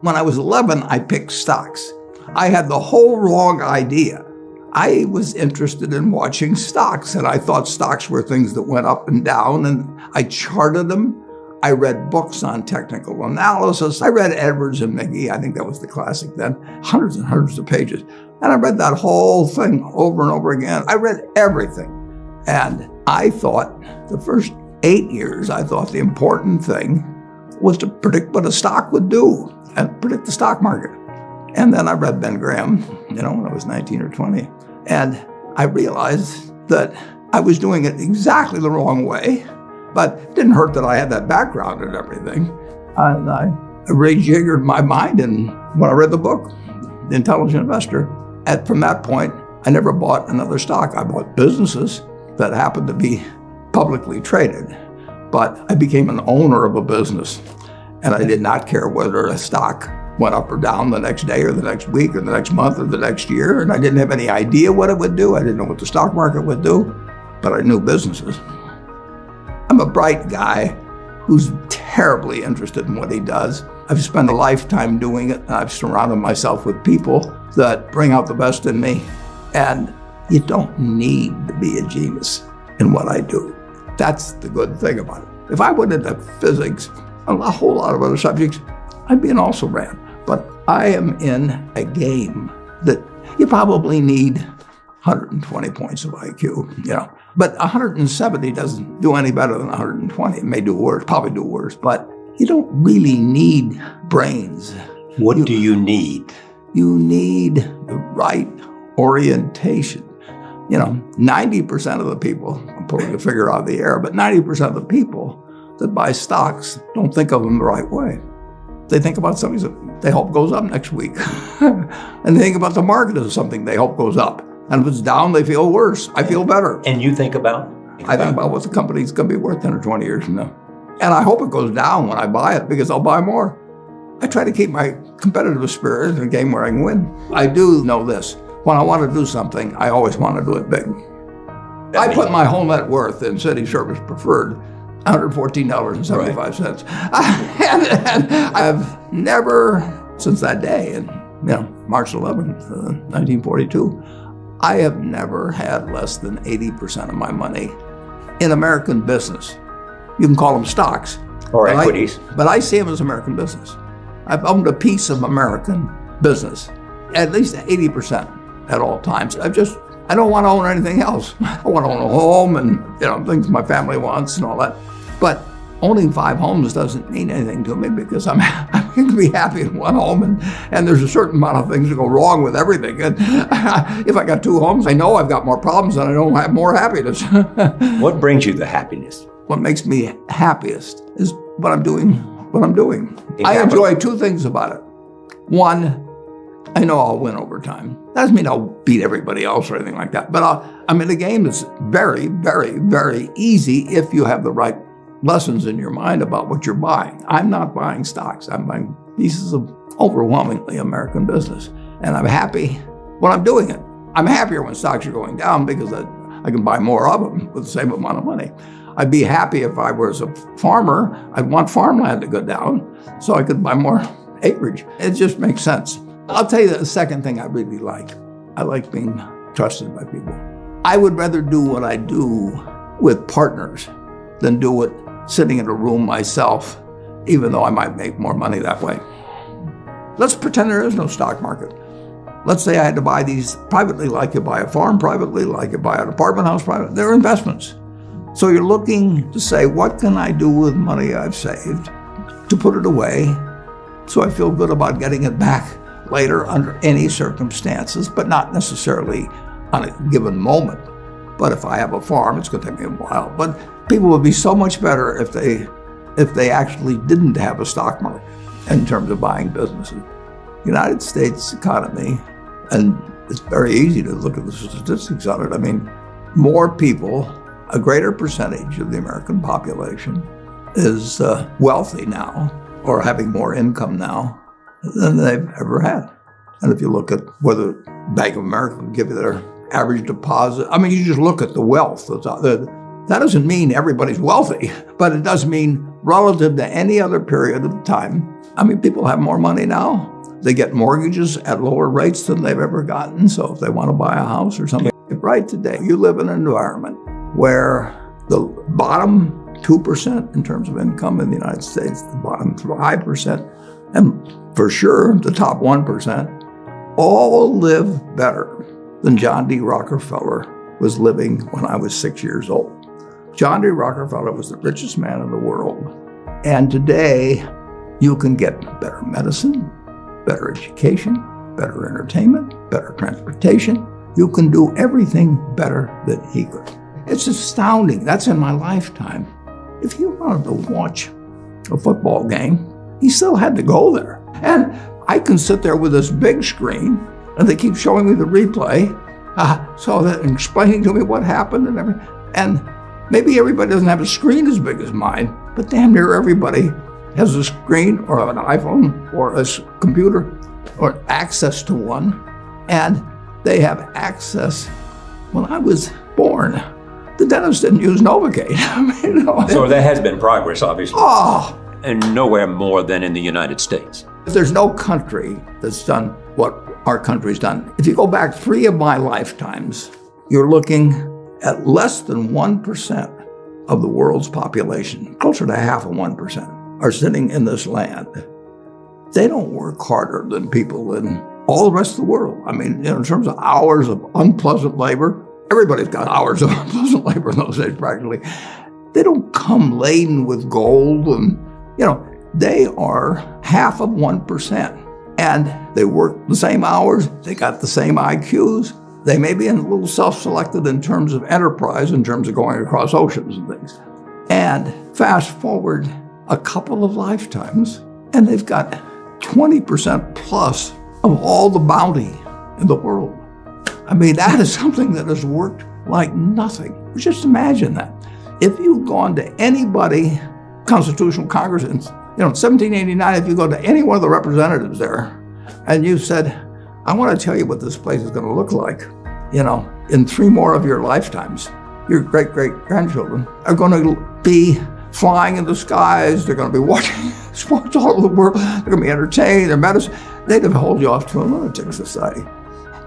When I was 11, I picked stocks. I had the whole wrong idea. I was interested in watching stocks, and I thought stocks were things that went up and down, and I charted them. I read books on technical analysis. I read Edwards and McGee. I think that was the classic then, hundreds and hundreds of pages. And I read that whole thing over and over again. I read everything. And I thought the first 8 years, I thought the important thing was to predict what a stock would do and predict the stock market. And then I read Ben Graham, when I was 19 or 20. And I realized that I was doing it exactly the wrong way, but it didn't hurt that I had that background and everything. And I rejiggered my mind, and when I read the book, The Intelligent Investor, from that point, I never bought another stock. I bought businesses that happened to be publicly traded, but I became an owner of a business, and I did not care whether a stock went up or down the next day or the next week or the next month or the next year, and I didn't have any idea what it would do. I didn't know what the stock market would do, but I knew businesses. I'm a bright guy who's terribly interested in what he does. I've spent a lifetime doing it, and I've surrounded myself with people that bring out the best in me, and you don't need to be a genius in what I do. That's the good thing about it. If I went into physics and a whole lot of other subjects, I'd be an also-ran. But I am in a game that you probably need 120 points of IQ, But 170 doesn't do any better than 120. It may do worse, probably do worse, but you don't really need brains. What do you need? You need the right orientation. 90% of the people, I'm pulling a figure out of the air, but 90% of the people that buy stocks don't think of them the right way. They think about something that they hope goes up next week. And they think about the market as something they hope goes up. And if it's down, they feel worse. I feel better. And you think about? I think about what the company's going to be worth 10 or 20 years from now. And I hope it goes down when I buy it, because I'll buy more. I try to keep my competitive spirit in a game where I can win. I do know this. When I want to do something, I always want to do it big. I put my whole net worth in City Service Preferred, $114.75. Right. And I've never, since that day, and March 11th, 1942, I have never had less than 80% of my money in American business. You can call them stocks. Or equities. But I see them as American business. I've owned a piece of American business, at least 80% at all times. I don't want to own anything else. I want to own a home and things my family wants and all that. But owning 5 homes doesn't mean anything to me, because I can be happy in one home, and there's a certain amount of things that go wrong with everything. And if I got 2 homes, I know I've got more problems and I don't have more happiness. What brings you the happiness? What makes me happiest is what I'm doing. I enjoy 2 things about it. One, I know I'll win over time. That doesn't mean I'll beat everybody else or anything like that. But I'm in a game that's very, very, very easy if you have the right lessons in your mind about what you're buying. I'm not buying stocks. I'm buying pieces of overwhelmingly American business. And I'm happy when I'm doing it. I'm happier when stocks are going down, because I can buy more of them with the same amount of money. I'd be happy if I was a farmer. I'd want farmland to go down so I could buy more acreage. It just makes sense. I'll tell you the second thing I really like. I like being trusted by people. I would rather do what I do with partners than do it sitting in a room myself, even though I might make more money that way. Let's pretend there is no stock market. Let's say I had to buy these privately, like you buy a farm privately, like you buy an apartment house privately. They're investments. So you're looking to say, what can I do with money I've saved to put it away so I feel good about getting it back later under any circumstances, but not necessarily on a given moment. But if I have a farm, it's going to take me a while. But people would be so much better if they actually didn't have a stock market in terms of buying businesses. United States economy, and it's very easy to look at the statistics on it. I mean, more people, a greater percentage of the American population is wealthy now, or having more income now than they've ever had. And if you look at whether Bank of America will give you their average deposit, I mean, you just look at the wealth. That doesn't mean everybody's wealthy, but it does mean relative to any other period of time. I mean, people have more money now. They get mortgages at lower rates than they've ever gotten. So if they want to buy a house or something, right today, you live in an environment where the bottom 2% in terms of income in the United States, the bottom 5%, and for sure the top 1%, all live better than John D. Rockefeller was living when I was 6 years old. John D. Rockefeller was the richest man in the world. And today, you can get better medicine, better education, better entertainment, better transportation. You can do everything better than he could. It's astounding. That's in my lifetime. If you wanted to watch a football game, he still had to go there. And I can sit there with this big screen, and they keep showing me the replay, so that explaining to me what happened and everything. And maybe everybody doesn't have a screen as big as mine, but damn near everybody has a screen or an iPhone or a computer or access to one. And they have access. When I was born, the dentist didn't use Novocaine. So there has been progress, obviously. Oh, And nowhere more than in the United States. there's no country that's done what our country's done. If you go back 3 of my lifetimes, you're looking at less than 1% of the world's population, closer to half of 1%, are sitting in this land. They don't work harder than people in all the rest of the world. I mean, in terms of hours of unpleasant labor, everybody's got hours of unpleasant labor in those days practically. They don't come laden with gold and, they are half of 1%. And they work the same hours, they got the same IQs. They may be a little self-selected in terms of enterprise, in terms of going across oceans and things. And fast forward a couple of lifetimes, and they've got 20% plus of all the bounty in the world. I mean, that is something that has worked like nothing. Just imagine that. If you've gone to anybody, Constitutional Congress, in 1789, if you go to any one of the representatives there, and you said, I want to tell you what this place is going to look like, in 3 more of your lifetimes, your great-great-grandchildren are going to be flying in the skies, they're going to be watching sports all over the world, they're going to be entertained, their medicine. They'd have held you off to a lunatic society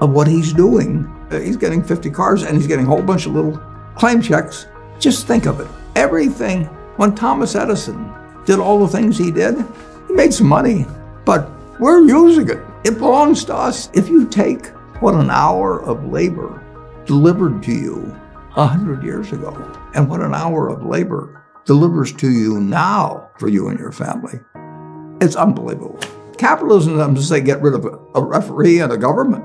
of what he's doing. He's getting 50 cars and he's getting a whole bunch of little claim checks. Just think of it. Everything, when Thomas Edison did all the things he did, he made some money, but we're using it. It belongs to us. If you take what an hour of labor delivered to you 100 years ago and what an hour of labor delivers to you now for you and your family, it's unbelievable. Capitalism doesn't say get rid of a referee and a government.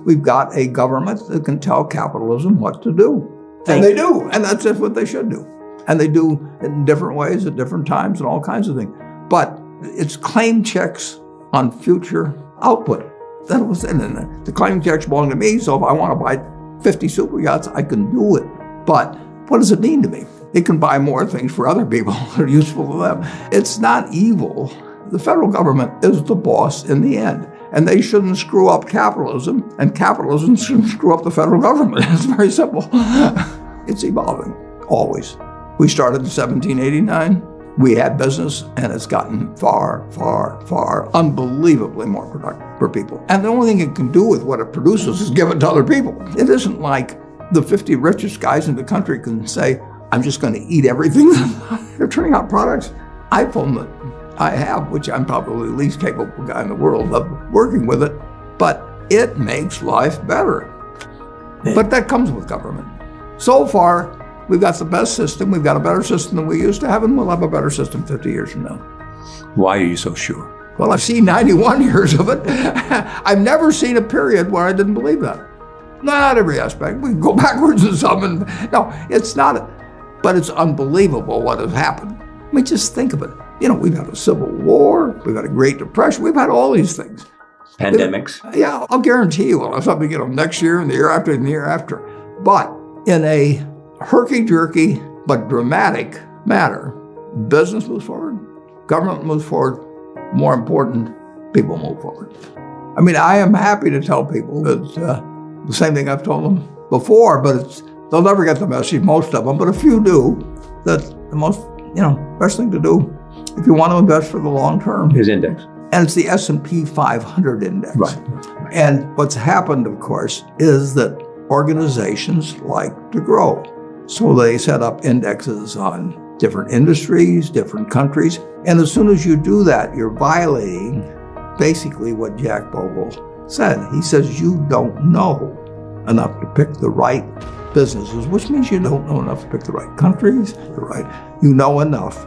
We've got a government that can tell capitalism what to do. And they do, and that's just what they should do. And they do it in different ways at different times and all kinds of things. But it's claim checks on future output. That was, and the claim checks belong to me, so if I want to buy 50 super yachts, I can do it. But what does it mean to me? It can buy more things for other people that are useful to them. It's not evil. The federal government is the boss in the end. And they shouldn't screw up capitalism, and capitalism shouldn't screw up the federal government. It's very simple. It's evolving, always. We started in 1789. We had business, and it's gotten far, far, far, unbelievably more productive for people. And the only thing it can do with what it produces is give it to other people. It isn't like the 50 richest guys in the country can say, I'm just going to eat everything. They're turning out products. iPhone that I have, which I'm probably the least capable guy in the world of working with it, but it makes life better. But that comes with government. So far, we've got the best system. We've got a better system than we used to have, and we'll have a better system 50 years from now. Why are you so sure? Well, I've seen 91 years of it. I've never san a period where I didn't believe that. Not every aspect. We can go backwards in some, and no, it's not. But it's unbelievable what has happened. I mean, just think of it. We've had a civil war, we've had a Great Depression, we've had all these things. Pandemics? Yeah, I'll guarantee you we'll have something, next year and the year after and the year after. But in a herky-jerky but dramatic manner, business moves forward, government moves forward, more important, people move forward. I mean, I am happy to tell people that the same thing I've told them before, but it's they'll never get the message, most of them, but a few do, that the most, best thing to do if you want to invest for the long term His index. and it's the S&P 500 index. Right. And what's happened, of course, is that organizations like to grow. So they set up indexes on different industries, different countries. And as soon as you do that, you're violating basically what Jack Bogle said. He says you don't know enough to pick the right businesses, which means you don't know enough to pick the right countries, you know enough